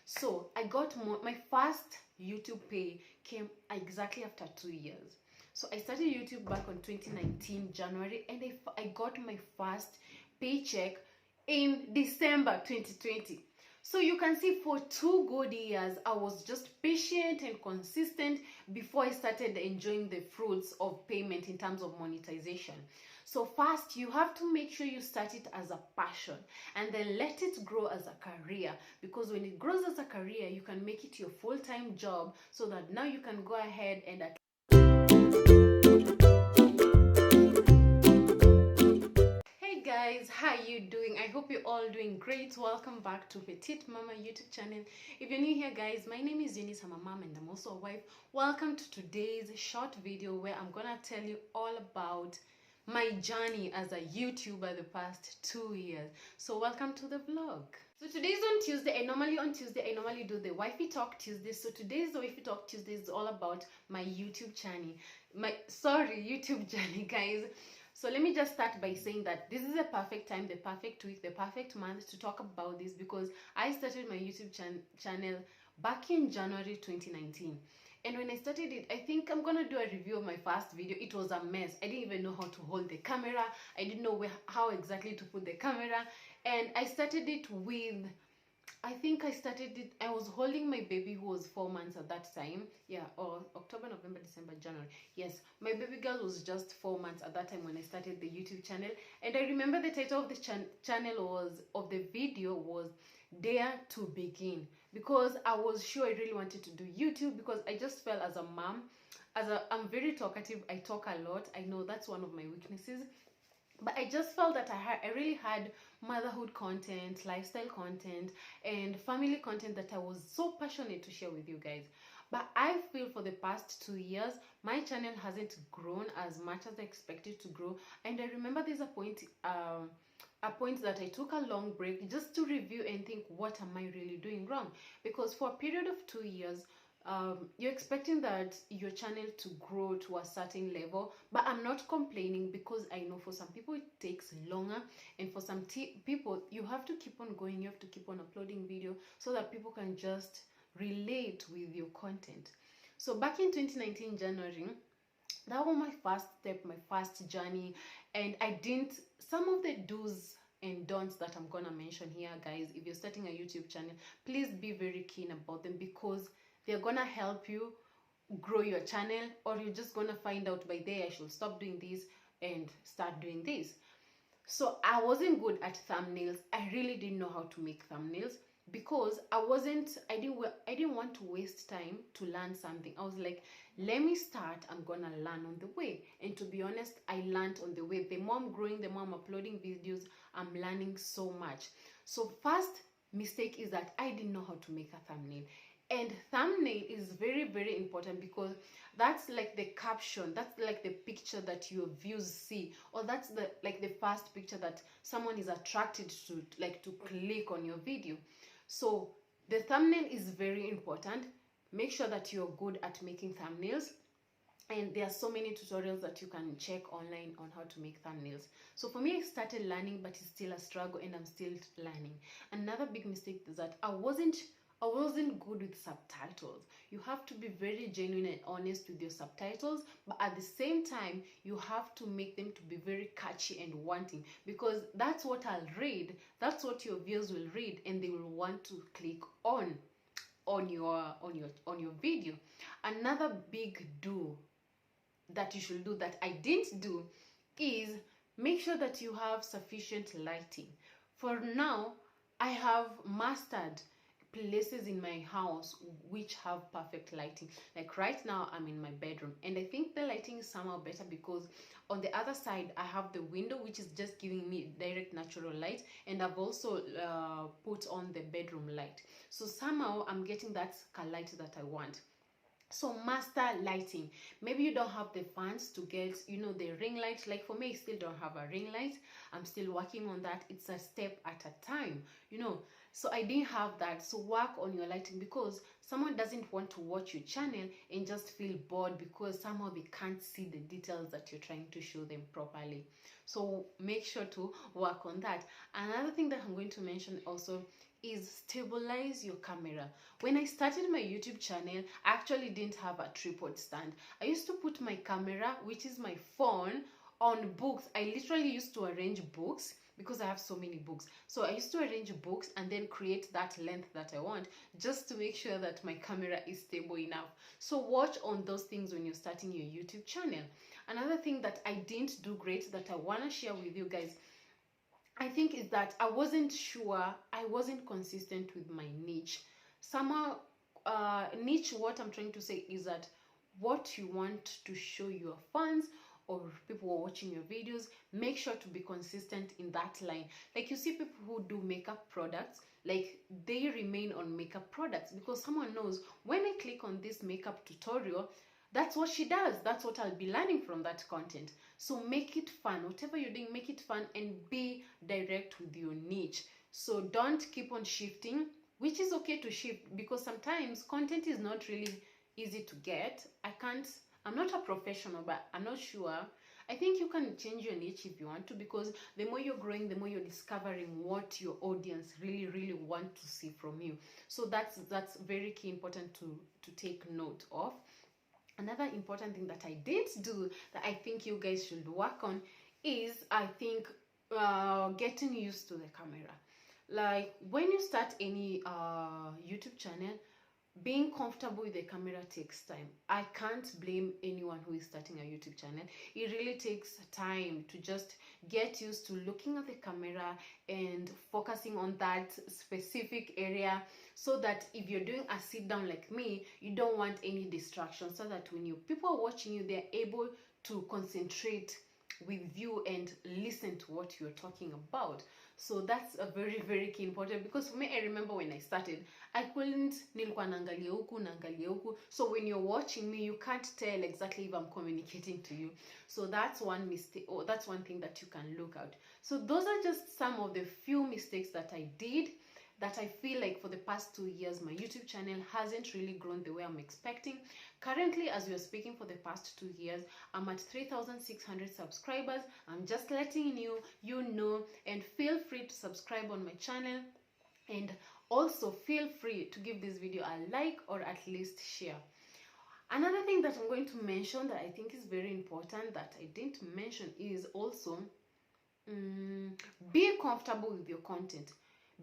So I got my first YouTube pay came exactly after 2 years. So I started YouTube back on 2019 January, and I got my first paycheck in December 2020. So you can see for 2 good years, I was just patient and consistent before I started enjoying the fruits of payment in terms of monetization. So first, you have to make sure you start it as a passion and then let it grow as a career, because when it grows as a career, you can make it your full-time job, so that now you can go ahead and Hey guys, how you doing? I hope you're all doing great. Welcome back to Petite Mama YouTube channel. If you're new here, guys, my name is Eunice. I'm a mom and I'm also a wife. Welcome to today's short video where I'm gonna tell you all about my journey as a YouTuber the past 2 years. So welcome to the vlog. So today's on Tuesday. On Tuesday I normally do the Wify Talk Tuesday. So today's the Wify Talk Tuesday is all about my YouTube channel. YouTube journey, guys. So let me just start by saying that this is a perfect time, the perfect week, the perfect month to talk about this, because I started my YouTube channel back in January 2019. And when I started it, I think I'm gonna do a review of my first video. It was a mess. I didn't even know how to hold the camera. I didn't know how exactly to put the camera. And I started it with, I was holding my baby who was 4 months at that time. Yeah, or October, November, December, January. Yes, my baby girl was just 4 months at that time when I started the YouTube channel. And I remember the title of the video was Dare to Begin, because I was sure I really wanted to do YouTube, because I just felt as a mom, I'm very talkative. I talk a lot. I know that's one of my weaknesses. But I just felt that I really had motherhood content, lifestyle content, and family content that I was so passionate to share with you guys. But I feel for the past 2 years, my channel hasn't grown as much as I expected to grow. And I remember there's a point that I took a long break just to review and think, what am I really doing wrong? Because for a period of 2 years, you're expecting that your channel to grow to a certain level, but I'm not complaining, because I know for some people it takes longer, and for some people you have to keep on going, you have to keep on uploading video so that people can just relate with your content. So back in 2019 January, that was my first step, my first journey, and some of the do's and don'ts that I'm gonna mention here, guys, if you're starting a YouTube channel, please be very keen about them, because they're gonna help you grow your channel, or you're just gonna find out by day I should stop doing this and start doing this. So I wasn't good at thumbnails. I really didn't know how to make thumbnails, because I didn't want to waste time to learn something. I was like, let me start, I'm gonna learn on the way. And to be honest, I learned on the way. The more I'm growing, the more I'm uploading videos, I'm learning so much. So first mistake is that I didn't know how to make a thumbnail. And thumbnail is very, very important, because that's like the caption, that's like the picture that your views see, or that's the first picture that someone is attracted to, like to click on your video. So the thumbnail is very important. Make sure that you're good at making thumbnails, and there are so many tutorials that you can check online on how to make thumbnails. So for me, I started learning, but it's still a struggle, and I'm still learning. Another big mistake is that I wasn't good with subtitles. You have to be very genuine and honest with your subtitles, but at the same time, you have to make them to be very catchy and wanting, because that's what I'll read, that's what your viewers will read, and they will want to click on your video. Another big do that you should do that I didn't do is make sure that you have sufficient lighting. For now, I have mastered places in my house which have perfect lighting. Like right now, I'm in my bedroom, and I think the lighting is somehow better, because on the other side I have the window, which is just giving me direct natural light, and I've also put on the bedroom light. So somehow I'm getting that light that I want. So master lighting. Maybe you don't have the funds to get, the ring light. Like for me, I still don't have a ring light. I'm still working on that. It's a step at a time, so I didn't have that. So work on your lighting, because someone doesn't want to watch your channel and just feel bored because somehow they can't see the details that you're trying to show them properly. So make sure to work on that. Another thing that I'm going to mention also is stabilize your camera. When I started my YouTube channel, I actually didn't have a tripod stand. I used to put my camera, which is my phone, on books. I literally used to arrange books because I have so many books. So I used to arrange books and then create that length that I want, just to make sure that my camera is stable enough. So watch on those things when you're starting your YouTube channel. Another thing that I didn't do great that I want to share with you guys, I think, is that I wasn't sure, I wasn't consistent with my niche. Somehow, niche, what I'm trying to say is that what you want to show your fans or people who are watching your videos, make sure to be consistent in that line. Like, you see people who do makeup products, like they remain on makeup products because someone knows when I click on this makeup tutorial, that's what she does. That's what I'll be learning from that content. So make it fun. Whatever you're doing, make it fun and be direct with your niche. So don't keep on shifting, which is okay to shift because sometimes content is not really easy to get. I'm not a professional, but I'm not sure. I think you can change your niche if you want to, because the more you're growing, the more you're discovering what your audience really want to see from you. So that's very key, important to take note of. Another important thing that I didn't do that I think you guys should work on is, I think, getting used to the camera. Like, when you start any YouTube channel, being comfortable with the camera takes time. I can't blame anyone who is starting a YouTube channel. It really takes time to just get used to looking at the camera and focusing on that specific area, so that if you're doing a sit down like me, you don't want any distractions, so that when people are watching you, they're able to concentrate with you and listen to what you're talking about. So that's a very key important, because for me, I remember when I started, I couldn't, nilikuwa naangalia huku. So when you're watching me, you can't tell exactly if I'm communicating to you. So that's one mistake, or that's one thing that you can look out. So those are just some of the few mistakes that I did, that I feel like for the past 2 years, my YouTube channel hasn't really grown the way I'm expecting. Currently, as we are speaking, for the past 2 years, I'm at 3,600 subscribers. I'm just letting you know, and feel free to subscribe on my channel, and also feel free to give this video a like, or at least share. Another thing that I'm going to mention that I think is very important that I didn't mention is also, be comfortable with your content.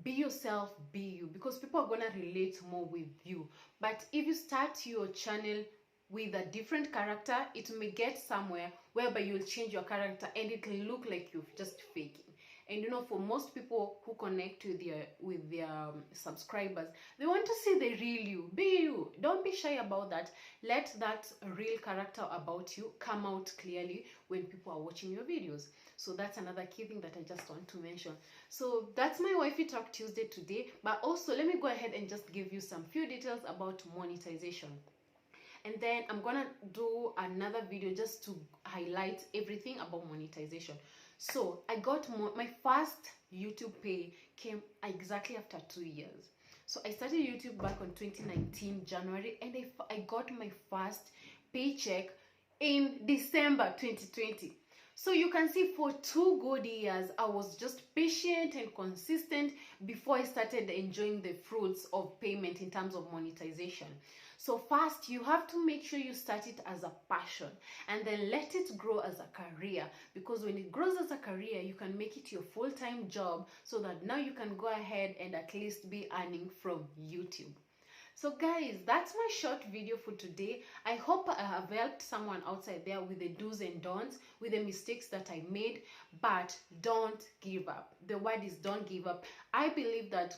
Be yourself, be you, because people are gonna relate more with you. But if you start your channel with a different character, it may get somewhere whereby you'll change your character and it will look like you're just faking. And for most people who connect with their subscribers, they want to see the real you. Be you. Don't be shy about that. Let that real character about you come out clearly when people are watching your videos. So that's another key thing that I just want to mention. So that's my Wifey Talk Tuesday today. But also, let me go ahead and just give you some few details about monetization. And then I'm gonna do another video just to highlight everything about monetization. So I got my first YouTube pay came exactly after 2 years. So I started YouTube back on 2019 January, and I got my first paycheck in December 2020. So you can see, for 2 good years, I was just patient and consistent before I started enjoying the fruits of payment in terms of monetization. So first, you have to make sure you start it as a passion, and then let it grow as a career, because when it grows as a career, you can make it your full-time job, so that now you can go ahead and at least be earning from YouTube. So guys, that's my short video for today. I hope I have helped someone outside there with the do's and don'ts, with the mistakes that I made. But don't give up. The word is don't give up. I believe that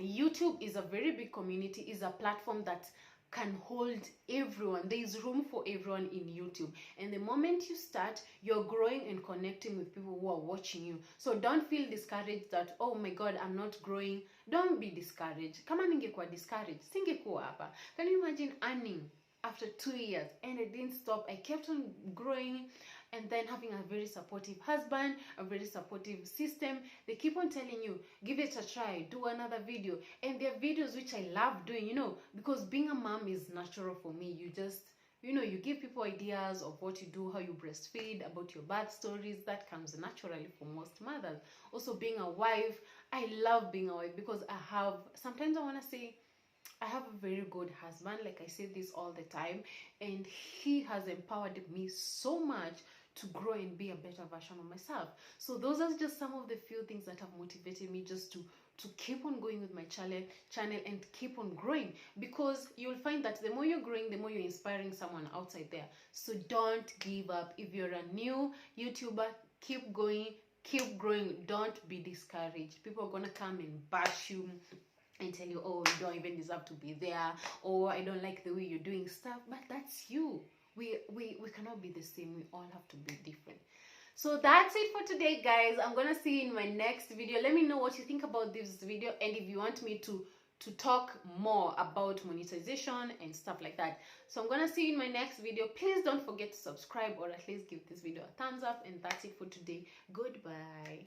YouTube is a very big community, is a platform that can hold everyone. There is room for everyone in YouTube, and the moment you start, you're growing and connecting with people who are watching you. So don't feel discouraged that, oh my god, I'm not growing. Don't be discouraged. Kama ningekuwa discouraged, singekuwa hapa. Can you imagine earning after 2 years and I didn't stop? I kept on growing, and then having a very supportive husband, a very supportive system. They keep on telling you, give it a try, do another video. And they're videos which I love doing, because being a mom is natural for me. You just you know, you give people ideas of what you do, how you breastfeed, about your birth stories. That comes naturally for most mothers. Also, being a wife, I love being a wife because sometimes I want to say, I have a very good husband. Like I say this all the time, and he has empowered me so much to grow and be a better version of myself. So those are just some of the few things that have motivated me just to keep on going with my channel and keep on growing, because you'll find that the more you're growing, the more you're inspiring someone outside there. So don't give up. If you're a new YouTuber, keep going, keep growing. Don't be discouraged. People are gonna come and bash you and tell you, oh, you don't even deserve to be there, or I don't like the way you're doing stuff. But that's you. We cannot be the same. We all have to be different. So that's it for today, guys. I'm gonna see you in my next video. Let me know what you think about this video, and if you want me to talk more about monetization and stuff like that. So I'm gonna see you in my next video. Please don't forget to subscribe, or at least give this video a thumbs up. And that's it for today. Goodbye.